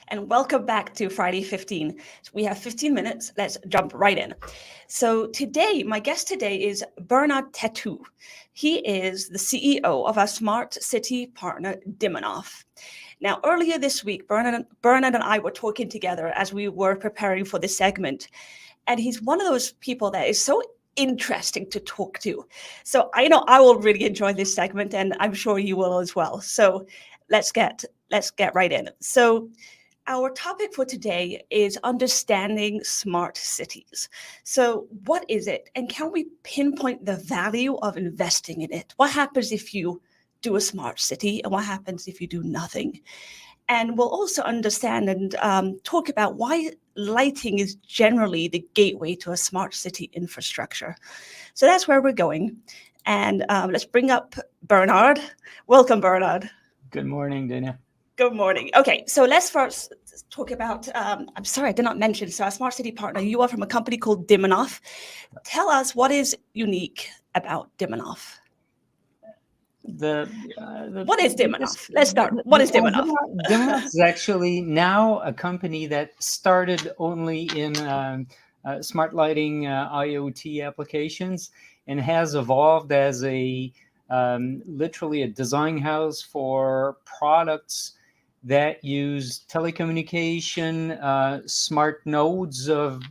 and welcome back to Friday 15. We have 15 minutes. Let's jump right in. So today, my guest today is Bernard Tetu. He is the CEO of our smart city partner, Dimonoff. Now, earlier this week, Bernard and I were talking together as we were preparing for this segment, and he's one of those people that is so interesting to talk to. So I know I will really enjoy this segment, and I'm sure you will as well. So let's get right in. So our topic for today is understanding smart cities. So what is it? And can we pinpoint the value of investing in it? What happens if you do a smart city, and what happens if you do nothing? And we'll also understand and talk about why lighting is generally the gateway to a smart city infrastructure. So that's where we're going. And let's bring up Bernard. Welcome, Bernard. Good morning, Dana. Good morning. Okay, so let's first talk about, I'm sorry, I did not mention, so our smart city partner, you are from a company called Dimonoff. Tell us what is unique about Dimonoff. What is Dimonoff? Let's start. What is Dimonoff? Dimonoff is actually now a company that started only in smart lighting IoT applications and has evolved as a literally a design house for products that use telecommunication, smart nodes of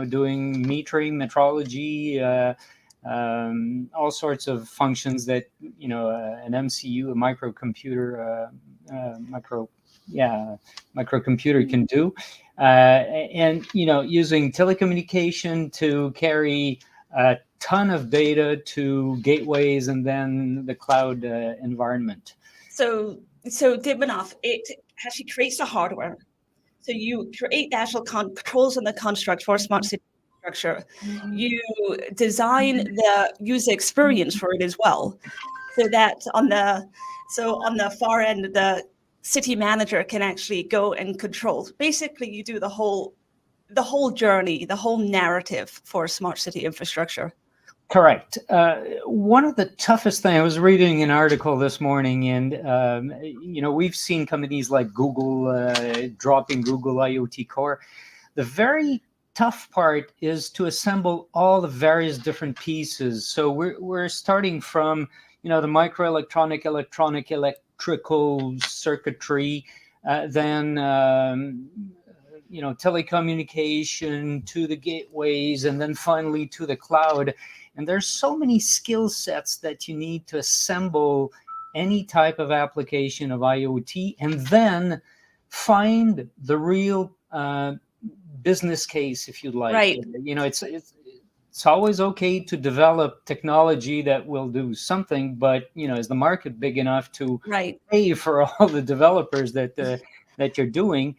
doing metering, metrology, all sorts of functions that an MCU, a microcomputer, microcomputer can do, and using telecommunication to carry a ton of data to gateways and then the cloud environment. So Dimonoff, it actually creates the hardware. So you create the actual controls and the construct for a smart city structure. You design the user experience for it as well, so that on the far end, the city manager can actually go and control. Basically, you do the whole journey, the whole narrative for a smart city infrastructure. Correct. One of the toughest things, I was reading an article this morning, and we've seen companies like Google dropping Google IoT Core. The very tough part is to assemble all the various different pieces. So we're starting from the microelectronic, electrical circuitry, then telecommunication to the gateways, and then finally to the cloud. And there's so many skill sets that you need to assemble any type of application of IoT, and then find the real business case, if you like. Right. It's always okay to develop technology that will do something, but is the market big enough to pay for all the developers that you're doing?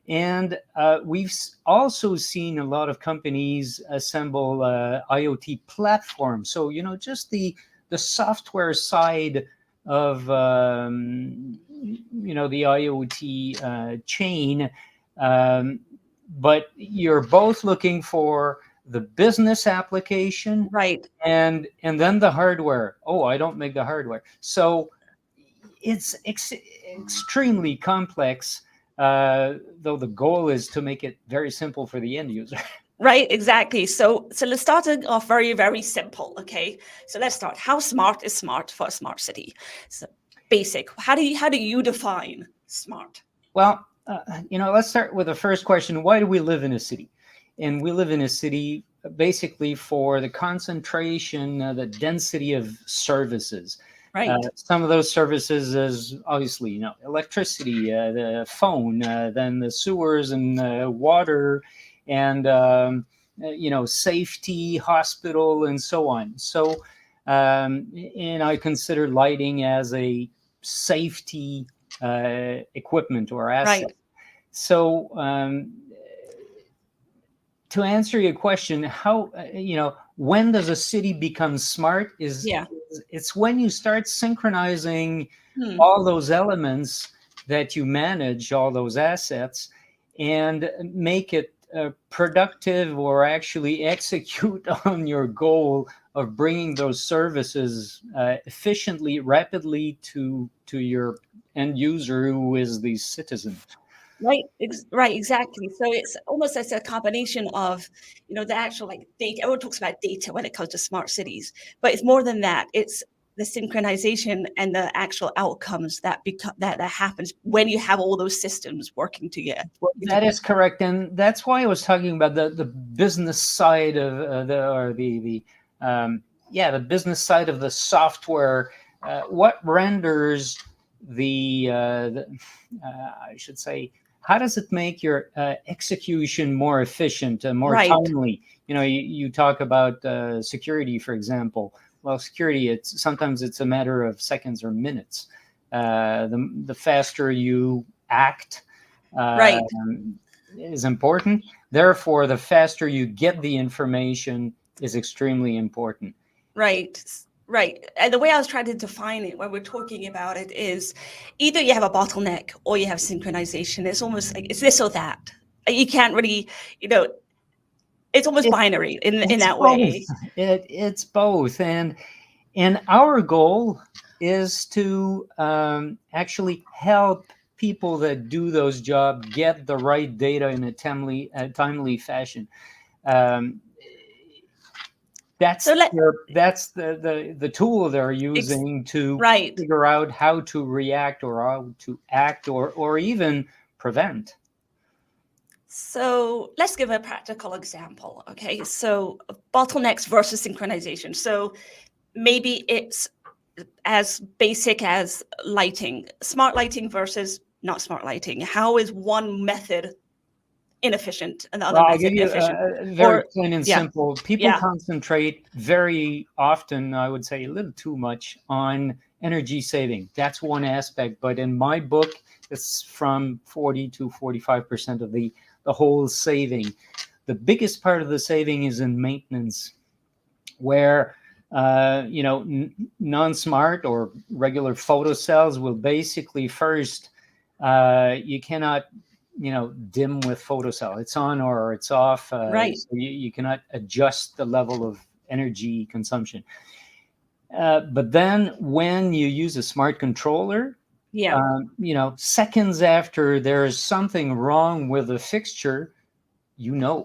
And we've also seen a lot of companies assemble IoT platforms. So, just the software side of, the IoT chain. But you're both looking for the business application. Right. And then the hardware. Oh, I don't make the hardware. So it's extremely complex. Though the goal is to make it very simple for the end user. Right, exactly. So let's start off very, very simple. Okay, so let's start. How smart is smart for a smart city? So basic. How do you define smart? Well, let's start with the first question. Why do we live in a city? And we live in a city basically for the concentration, the density of services. Right. Some of those services is obviously, electricity, the phone, then the sewers and water, and safety, hospital, and so on. So, and I consider lighting as a safety equipment or asset. Right. So, to answer your question, how when does a city become smart? It's when you start synchronizing all those elements that you manage, all those assets, and make it productive, or actually execute on your goal of bringing those services efficiently, rapidly to your end user, who is the citizen. Right, right, exactly. So it's almost as a combination of, the actual like data. Everyone talks about data when it comes to smart cities, but it's more than that. It's the synchronization and the actual outcomes that become that happens when you have all those systems working together. That is correct, and that's why I was talking about the business side of the business side of the software. What renders I should say, how does it make your execution more efficient and more Right, timely? You talk about security, for example. Well, security, sometimes it's a matter of seconds or minutes. The faster you act right, is important. Therefore, the faster you get the information is extremely important. right, right. And the way I was trying to define it when we're talking about it is either you have a bottleneck or you have synchronization. It's almost like it's this or that. You can't really, you know, it's almost It, binary in it's that both. way. It's both, and our goal is to actually help people that do those jobs get the right data in a timely fashion. Um, that's So let that's the tool they're using to right. figure out how to react or how to act or even prevent. So let's give a practical example. Okay, so bottlenecks versus synchronization. So maybe it's as basic as lighting, smart lighting versus not smart lighting. How is one method inefficient and the other Well, I'll give method you efficient? very Or plain and yeah, simple. People yeah, concentrate very often, I would say a little too much, on energy saving. That's one aspect. But in my book, it's from 40 to 45% of the whole saving. The biggest part of the saving is in maintenance, where non-smart or regular photocells will basically first, you cannot dim with photocell. It's on or it's off. right. So you cannot adjust the level of energy consumption. But then when you use a smart controller, Yeah, seconds after there's something wrong with the fixture, right.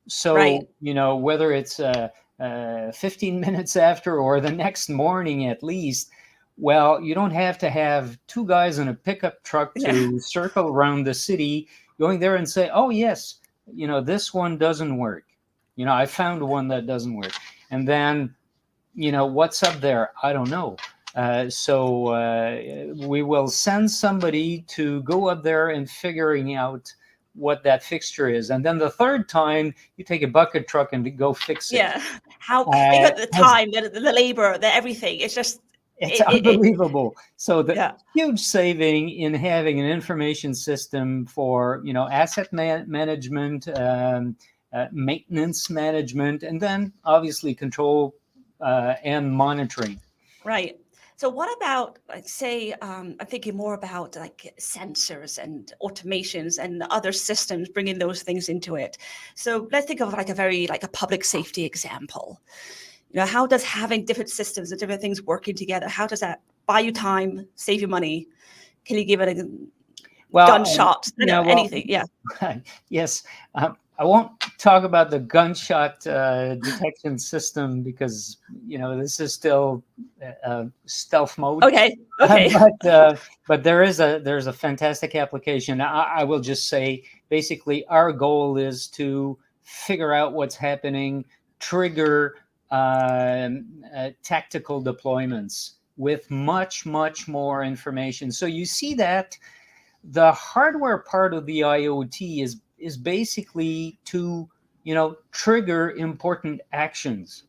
so, whether it's 15 minutes after or the next morning at least, well, you don't have to have two guys in a pickup truck Yeah, to circle around the city going there and say, oh, yes, this one doesn't work. I found one that doesn't work. And then, what's up there? I don't know. So we will send somebody to go up there and figuring out what that fixture is. And then the third time, you take a bucket truck and go fix it. yeah. How think Uh, about the time, the labor, the everything. It's just it's it unbelievable. So the yeah. huge saving in having an information system for asset management, maintenance management, and then obviously control and monitoring. Right. So what about, like, say, I'm thinking more about like sensors and automations and other systems, bringing those things into it. So let's think of like a public safety example. How does having different systems and different things working together, how does that buy you time, save you money? Can you give it a Well, gunshot? Anything? Yeah. yes. I won't talk about the gunshot detection system because this is still stealth mode. Okay. Okay. But there's a fantastic application. I will just say, basically, our goal is to figure out what's happening, trigger tactical deployments with much more information. So you see that the hardware part of the IoT is basically to trigger important actions.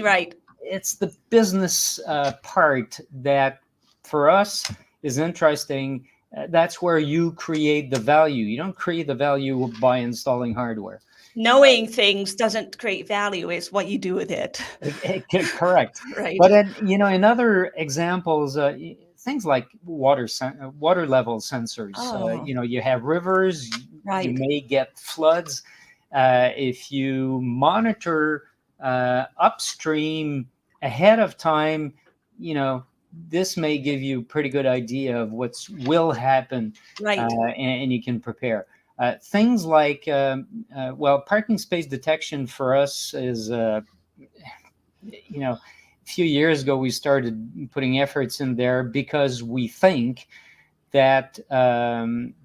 Right. It's the business part that for us is interesting. That's where you create the value. You don't create the value by installing hardware. Knowing things doesn't create value. It's what you do with it. Correct. Right. But in other examples, things like water level sensors. Oh, You have rivers. You right. may get floods. If you monitor upstream ahead of time, this may give you a pretty good idea of what will happen, Right. and you can prepare. Things like, parking space detection for us is, a few years ago, we started putting efforts in there because we think that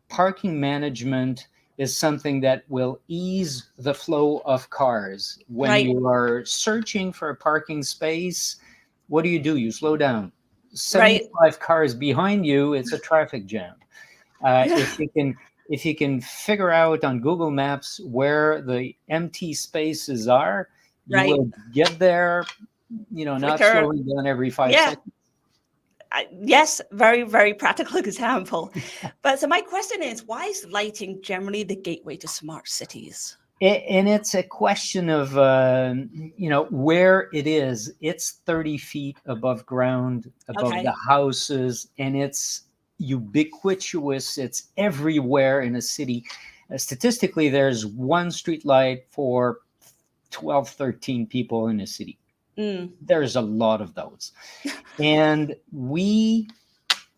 parking management is something that will ease the flow of cars. When Right. you are searching for a parking space, what do? You slow down. Right. 75 cars behind you, it's a traffic jam. If you can figure out on Google Maps where the empty spaces are, you Right. will get there, not Quicker. slowing down every 5 Yeah. seconds. Yes, very, very practical example. But so my question is, why is lighting generally the gateway to smart cities? And it's a question of, where it is. It's 30 feet above ground, above Okay. the houses, and it's ubiquitous. It's everywhere in a city. Statistically, there's one street light for 12, 13 people in a city. There's a lot of those. And we,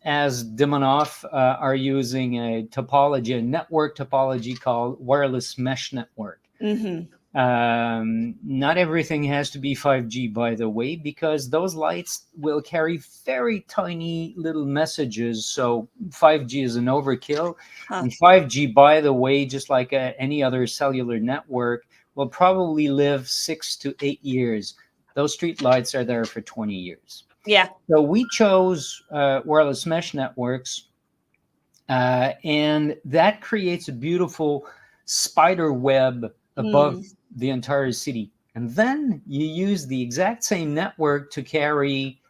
as Dimonoff, are using a network topology called wireless mesh network. Not everything has to be 5G, by the way, because those lights will carry very tiny little messages. So 5G is an overkill. And 5G, by the way, just like any other cellular network, will probably live 6 to 8 years. Those street lights are there for 20 years. Yeah. So we chose wireless mesh networks, and that creates a beautiful spider web above the entire city. And then you use the exact same network to carry,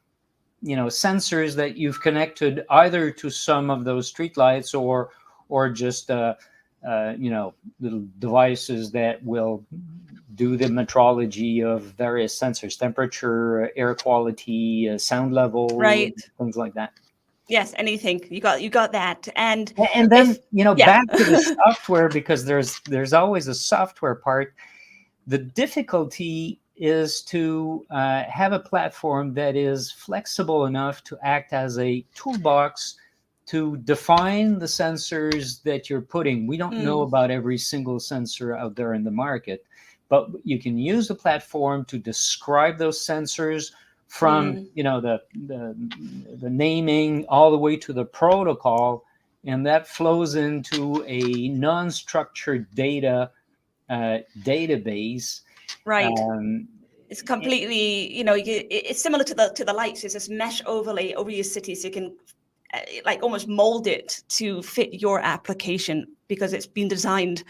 sensors that you've connected either to some of those streetlights or just little devices that will do the metrology of various sensors: temperature, air quality, sound level, Right. things like that. Yes, anything. You got that. And then back to the software, because there's always a software part. The difficulty is to have a platform that is flexible enough to act as a toolbox to define the sensors that you're putting. We don't know about every single sensor out there in the market, but you can use the platform to describe those sensors from the naming all the way to the protocol, and that flows into a non-structured data database. Right. It's completely, it's similar to the lights. It's this mesh overlay over your city, so you can like almost mold it to fit your application because it's been designed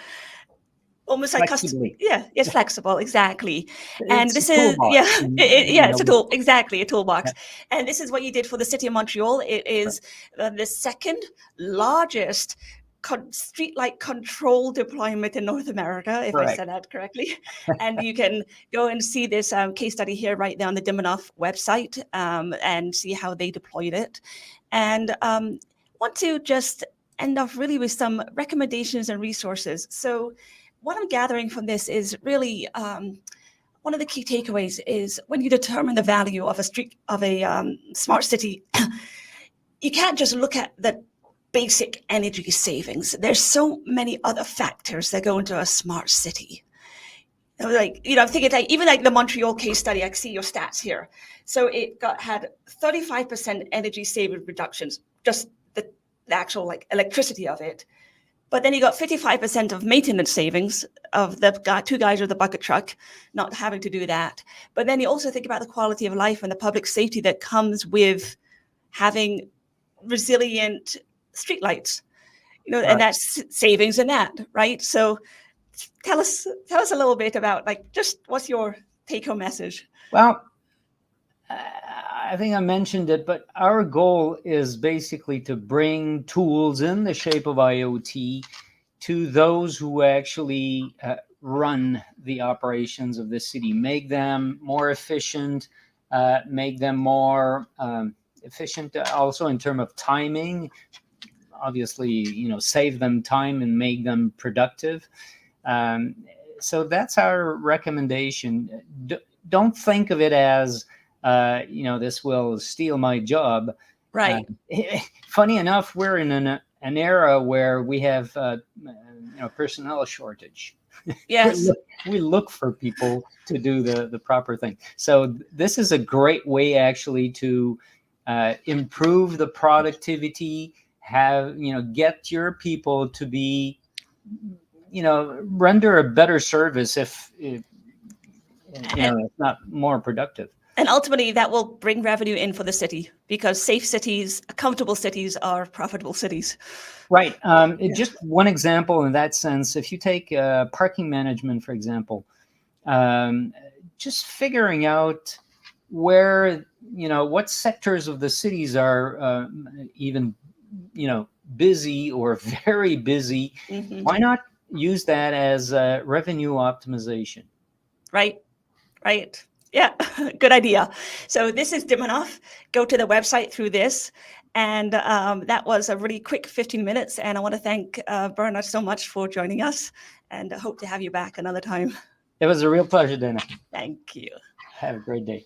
almost like custom. Yeah, it's flexible, exactly. And this is it's a tool, exactly, a toolbox. Yeah. And this is what you did for the city of Montreal. It is the second largest streetlight control deployment in North America, if I said that correctly. And you can go and see this case study here right there on the Dimonoff website and see how they deployed it. And want to just end off really with some recommendations and resources. So what I'm gathering from this is really one of the key takeaways is when you determine the value of a smart city, you can't just look at the basic energy savings. There's so many other factors that go into a smart city. I'm thinking even like the Montreal case study, I see your stats here. So it had 35% energy saving reductions, just the actual like electricity of it. But then you got 55% of maintenance savings of the two guys with the bucket truck not having to do that. But then you also think about the quality of life and the public safety that comes with having resilient streetlights, and that's savings in that, right? So tell us a little bit about just what's your take-home message? Well, I think I mentioned it, but our goal is basically to bring tools in the shape of IoT to those who actually run the operations of the city, make them more efficient, make them more efficient also in terms of timing. Obviously, save them time and make them productive. So that's our recommendation. Don't think of it as this will steal my job. Right. Funny enough, we're in an era where we have personnel shortage. Yes. we look for people to do the proper thing. So this is a great way actually to improve the productivity, get your people to be, render a better service if it's not more productive. And ultimately, that will bring revenue in for the city, because safe cities, accountable cities are profitable cities. Right. Just one example in that sense, if you take parking management, for example, just figuring out where, what sectors of the cities are even, busy or very busy. Mm-hmm. Why not use that as revenue optimization? Right. Right. Yeah, good idea. So this is Dimonoff. Go to the website through this. And that was a really quick 15 minutes. And I want to thank Bernard so much for joining us, and I hope to have you back another time. It was a real pleasure, Dana. Thank you. Have a great day.